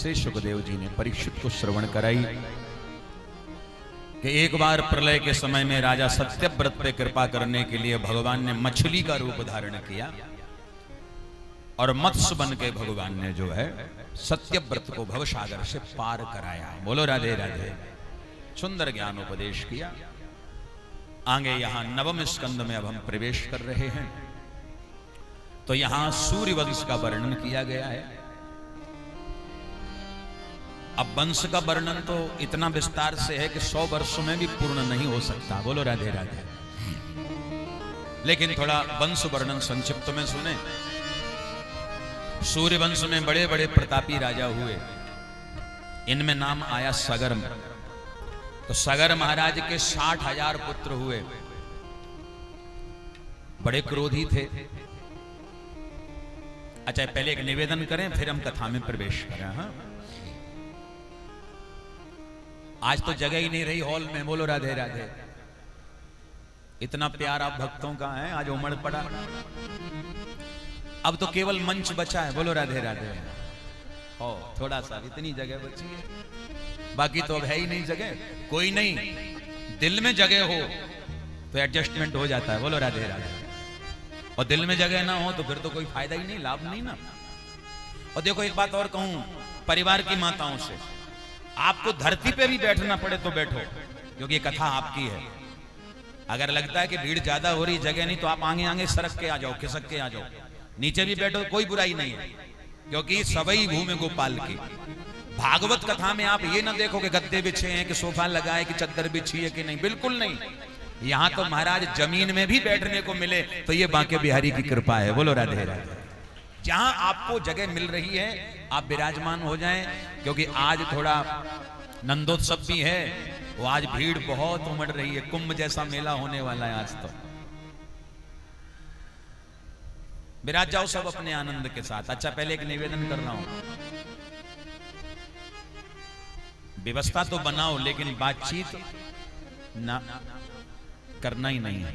से सुखदेव जी ने परीक्षित को श्रवण कराई कि एक बार प्रलय के समय में राजा सत्यव्रत पे कृपा करने के लिए भगवान ने मछली का रूप धारण किया और मत्स्य बन के भगवान ने जो है सत्यव्रत को भवसागर से पार कराया। बोलो राधे राधे। सुंदर ज्ञान उपदेश किया। आगे यहां नवम स्कंद में अब हम प्रवेश कर रहे हैं। तो यहां सूर्य वंश का वर्णन किया गया है। अब वंश का वर्णन तो इतना विस्तार से है कि 100 वर्षों में भी पूर्ण नहीं हो सकता। बोलो राधे राधे। लेकिन थोड़ा वंश वर्णन संक्षिप्त में सुने। सूर्य वंश में बड़े बड़े प्रतापी राजा हुए। इनमें नाम आया सगर। तो सगर महाराज के 60,000 पुत्र हुए। बड़े क्रोधी थे। अच्छा, पहले एक निवेदन करें फिर हम कथा में प्रवेश करें। हाँ, आज तो जगह ही नहीं रही हॉल में। बोलो राधे राधे। इतना प्यार आप भक्तों का है, आज उमड़ पड़ा। अब तो केवल मंच बचा है। बोलो राधे राधे। हो थोड़ा सा इतनी जगह बची है, बाकी तो अब है ही नहीं जगह। कोई नहीं, दिल में जगह हो तो एडजस्टमेंट हो जाता है। बोलो राधे राधे। और दिल में जगह ना हो तो फिर तो कोई फायदा ही नहीं, लाभ नहीं ना। और देखो एक बात और कहूं परिवार की माताओं से, आपको धरती पे भी बैठना पड़े तो बैठो, क्योंकि ये कथा आपकी है। अगर लगता है कि भीड़ ज्यादा हो रही, जगह नहीं, तो आप आगे आगे सरक के आ जाओ, खिसक के आ जाओ, नीचे भी बैठो, कोई बुराई नहीं है। क्योंकि सबई भूमि गोपाल की भागवत कथा में आप ये ना देखो कि गद्दे बिछे हैं, कि सोफा लगा है, कि चद्दर बिछी है कि नहीं। बिल्कुल नहीं। यहां तो महाराज जमीन में भी बैठने को मिले तो ये बांके बिहारी की कृपा है। बोलो राधे राधे। जहां आपको जगह मिल रही है आप विराजमान हो जाएं, क्योंकि आज थोड़ा नंदोत्सव भी है। वो आज भीड़ बहुत उमड़ रही है, कुंभ जैसा मेला होने वाला है आज। तो विराज जाओ सब अपने आनंद के साथ। अच्छा, पहले एक निवेदन कर रहा हूं, व्यवस्था तो बनाओ लेकिन बातचीत ना करना ही नहीं है।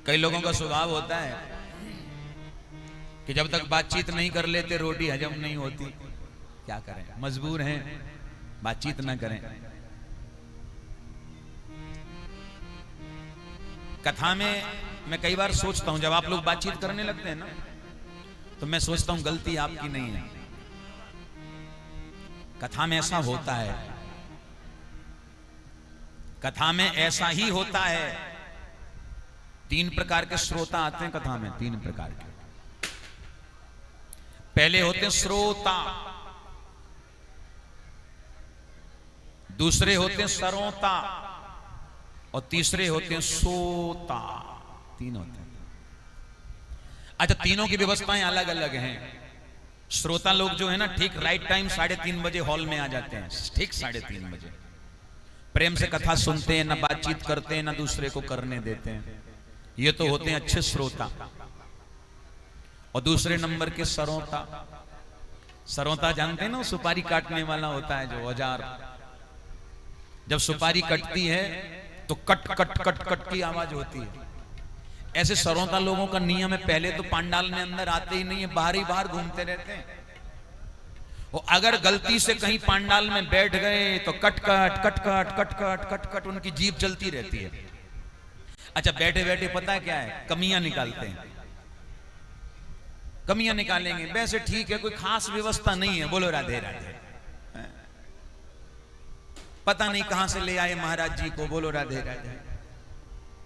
कई लोगों का स्वभाव होता है कि जब तक बातचीत नहीं कर लेते रोटी हजम नहीं होती। क्या करें, मजबूर हैं, बातचीत ना करें। कथा में मैं कई बार सोचता हूं, जब आप लोग बातचीत करने लगते हैं ना, तो मैं सोचता हूं गलती आपकी नहीं है। कथा में ऐसा होता है, कथा में ऐसा ही होता है। 3 प्रकार के श्रोता आते हैं कथा में, 3 प्रकार के। पहले होते हैं श्रोता, दूसरे होते हैं सरोता, और तीसरे होते हैं सोता। 3 होते हैं। अच्छा, तीनों की व्यवस्थाएं अलग अलग हैं। श्रोता लोग जो है ना, ठीक राइट टाइम 3:30 बजे हॉल में आ जाते हैं। ठीक 3:30 बजे प्रेम से कथा सुनते हैं, ना बातचीत करते हैं, ना दूसरे को करने देते हैं। ये तो होते हैं अच्छे श्रोता। और दूसरे नंबर के सरोता। सरोता जानते हैं ना, सुपारी काटने वाला होता है जो औजार। जब सुपारी कटती है तो कट कट कट कट की आवाज होती है। ऐसे सरोता लोगों का नियम है, पहले तो पंडाल में अंदर आते ही नहीं है, बाहर ही बाहर घूमते रहते हैं। वो अगर गलती से कहीं पंडाल में बैठ गए तो cut cut cut cut cut cut cut cut उनकी जीभ चलती रहती है। अच्छा, बैठे बैठे पता है क्या है, कमियां निकालते हैं। कमियां निकालेंगे, वैसे ठीक है, कोई खास व्यवस्था नहीं है। बोलो राधे राधे। पता नहीं कहां से ले आए महाराज जी को। बोलो राधे राधे।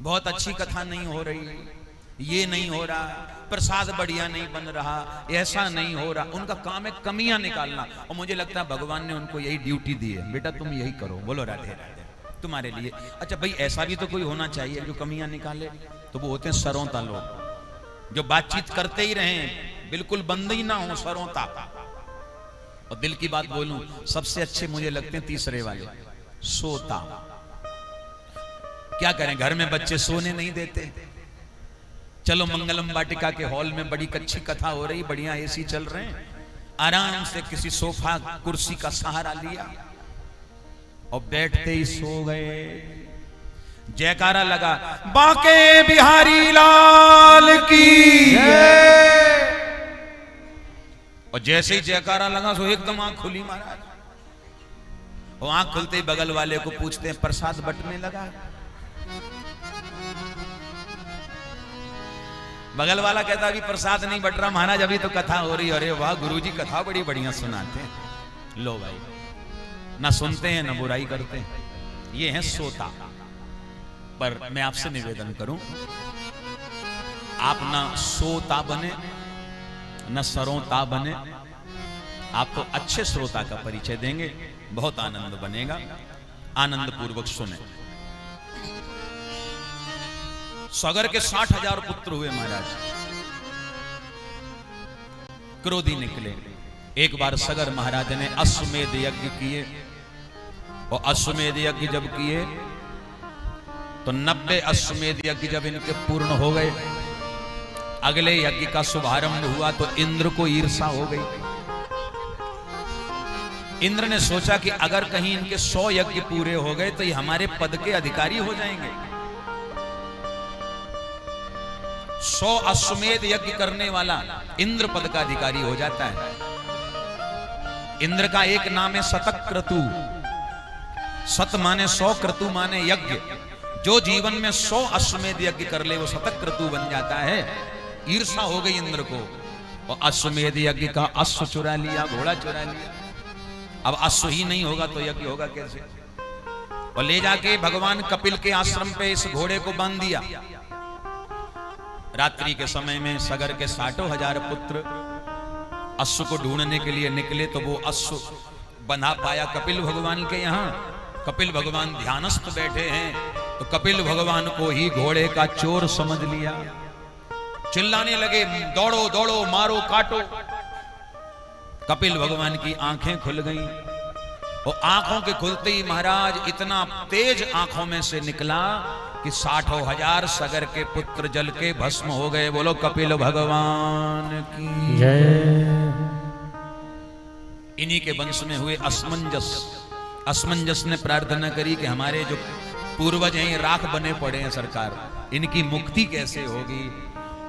बहुत अच्छी कथा नहीं हो रही, ये नहीं हो रहा, प्रसाद बढ़िया नहीं बन रहा, ऐसा नहीं हो रहा। उनका काम है कमियां निकालना। और मुझे लगता है भगवान ने उनको यही ड्यूटी दी है, बेटा तुम यही करो। बोलो राधे राधे, तुम्हारे लिए। अच्छा भाई, ऐसा भी तो कोई होना चाहिए जो कमियां निकाले। तो वो होते हैं सरोता लोग, जो बातचीत करते ही रहें, बिल्कुल बंद ही ना हो, सरोता। और दिल की बात बोलूं, सबसे अच्छे मुझे लगते हैं तीसरे वाले, सोता। क्या करें, घर में बच्चे सोने नहीं देते। चलो मंगलम वाटिका के हॉल में बड़ी अच्छी कथा हो रही, बढ़िया एसी चल रहे हैं, आराम से किसी सोफा कुर्सी का सहारा लिया और बैठते ही सो गए। जयकारा लगा, बांके बिहारी लाल की। और जैसे ही जयकारा लगा सो एकदम आंख खुली महाराज। वो आंख खुलते ही बगल वाले को पूछते हैं प्रसाद बंटने लगा? बगल वाला कहता अभी प्रसाद नहीं बट रहा महाराज, अभी तो कथा हो रही। अरे वाह गुरुजी कथा बड़ी बढ़िया सुनाते हैं। लो भाई, ना सुनते हैं ना बुराई करते हैं, ये है सोता। पर मैं आपसे निवेदन करूं, आप ना सोता बने न सरोता बने, आप तो अच्छे श्रोता का परिचय देंगे, बहुत आनंद बनेगा। आनंद पूर्वक सुने। सगर के 60,000 पुत्र हुए महाराज। क्रोधी निकले। एक बार सगर महाराज ने अश्वमेध यज्ञ किए, और अश्वमेध यज्ञ जब किए तो 90 अश्वमेध यज्ञ जब इनके पूर्ण हो गए, अगले यज्ञ का शुभारंभ हुआ तो इंद्र को ईर्षा हो गई। इंद्र ने सोचा कि अगर कहीं इनके 100 यज्ञ पूरे हो गए तो ये हमारे पद के अधिकारी हो जाएंगे। 100 अश्वमेध यज्ञ करने वाला इंद्र पद का अधिकारी हो जाता है। इंद्र का एक नाम है शतक्रतु। सत माने 100, क्रतु माने यज्ञ। जो जीवन में 100 अश्वमेध यज्ञ कर ले वो शतक्रतु बन जाता है। ईर्षा हो गई इंद्र को, और अश्वमेध यज्ञ का अश्व चुरा लिया, घोड़ा चुरा लिया। अब अश्व ही नहीं होगा तो यज्ञ होगा कैसे? और ले जाके भगवान कपिल के आश्रम पे इस घोड़े को बांध दिया। रात्रि के समय में सगर के 60,000 पुत्र अश्व को ढूंढने के लिए निकले, तो वो अश्व बंधा पाया कपिल भगवान के यहाँ। कपिल भगवान ध्यानस्थ बैठे हैं, तो कपिल भगवान को ही घोड़े का चोर समझ लिया। चिल्लाने लगे दौड़ो दौड़ो, मारो काटो। कपिल भगवान की आंखें खुल गईं, और आंखों के खुलते ही महाराज इतना तेज आंखों में से निकला कि 60,000 सगर के पुत्र जल के भस्म हो गए। बोलो कपिल भगवान की जय। इन्हीं के वंश में हुए असमंजस। असमंजस ने प्रार्थना करी कि हमारे जो पूर्वज हैं राख बने पड़े हैं सरकार, इनकी मुक्ति कैसे होगी?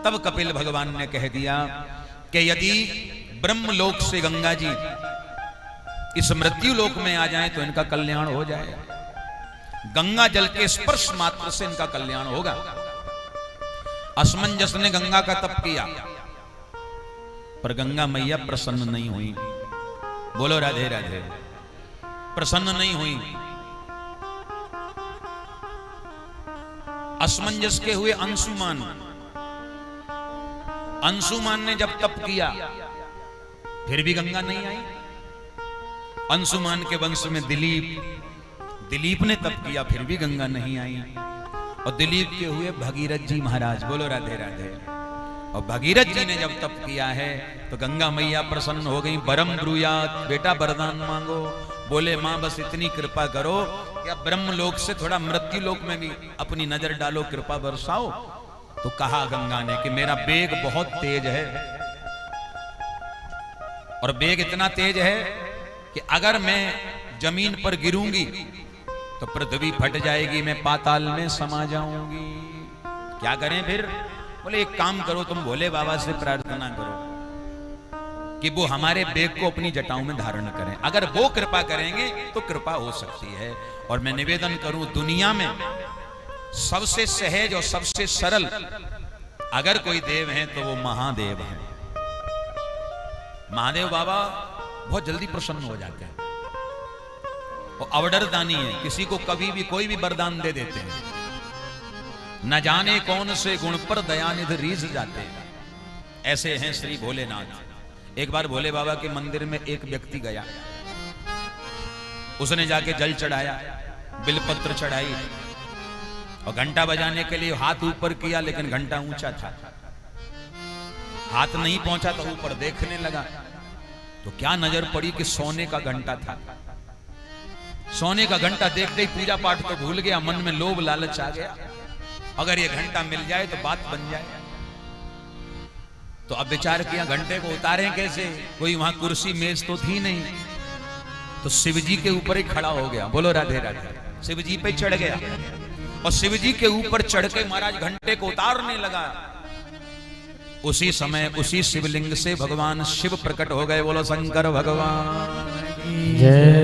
तब कपिल भगवान ने कह दिया कि यदि ब्रह्मलोक से गंगा जी इस मृत्यु लोक में आ जाएं तो इनका कल्याण हो जाए। गंगा जल के स्पर्श मात्र से इनका कल्याण होगा। असमंजस ने गंगा का तप किया, पर गंगा मैया प्रसन्न नहीं हुई। बोलो राधे राधे। प्रसन्न नहीं हुई। असमंजस के हुए अंशुमान। अंशुमान ने जब तप किया फिर भी गंगा नहीं आई। अंशुमान के वंश में दिलीप ने तप किया, फिर भी गंगा नहीं आई। और दिलीप के हुए भगीरथ जी महाराज। बोलो राधे राधे। और भगीरथ जी ने जब तप किया है तो गंगा मैया प्रसन्न हो गई। बरम ब्रूयात, बेटा वरदान मांगो। बोले मां बस इतनी कृपा करो कि अब ब्रह्मलोक से थोड़ा मृत्यु लोक में भी अपनी नजर डालो, कृपा बरसाओ। तो कहा गंगा ने कि मेरा वेग बहुत तेज है, और वेग इतना तेज है कि अगर मैं जमीन पर गिरूंगी तो पृथ्वी फट जाएगी, मैं पाताल में समा जाऊंगी। क्या करें फिर? बोले एक काम करो, तुम भोले बाबा से प्रार्थना करो कि वो हमारे वेग को अपनी जटाओं में धारण करें। अगर वो कृपा करेंगे तो कृपा हो सकती है। और मैं निवेदन करूं, दुनिया में सबसे सहज और सबसे सरल अगर कोई देव है तो वो महादेव है। महादेव बाबा बहुत जल्दी प्रसन्न हो जाते हैं। वो अवडरदानी है, किसी को कभी भी कोई भी वरदान दे देते हैं। न जाने कौन से गुण पर दयानिधि रीझ जाते हैं। ऐसे हैं श्री भोलेनाथ। एक बार भोले बाबा के मंदिर में एक व्यक्ति गया, उसने जाके जल चढ़ाया, बिलपत्र चढ़ाई, और घंटा बजाने के लिए हाथ ऊपर किया, लेकिन घंटा ऊंचा था, हाथ नहीं पहुंचा तो ऊपर देखने लगा तो क्या नजर पड़ी कि सोने का घंटा था। सोने का घंटा देखते ही पूजा पाठ तो भूल गया, मन में लोभ लालच आ गया, अगर ये घंटा मिल जाए तो बात बन जाए। तो अब विचार किया घंटे को उतारें कैसे, कोई वहां कुर्सी मेज तो थी नहीं, तो शिवजी के ऊपर ही खड़ा हो गया। बोलो राधे राधे। शिवजी पे चढ़ गया और शिवजी के ऊपर चढ़ के महाराज घंटे को उतारने लगा। उसी समय उसी शिवलिंग से भगवान शिव प्रकट हो गए। बोलो शंकर भगवान की जय।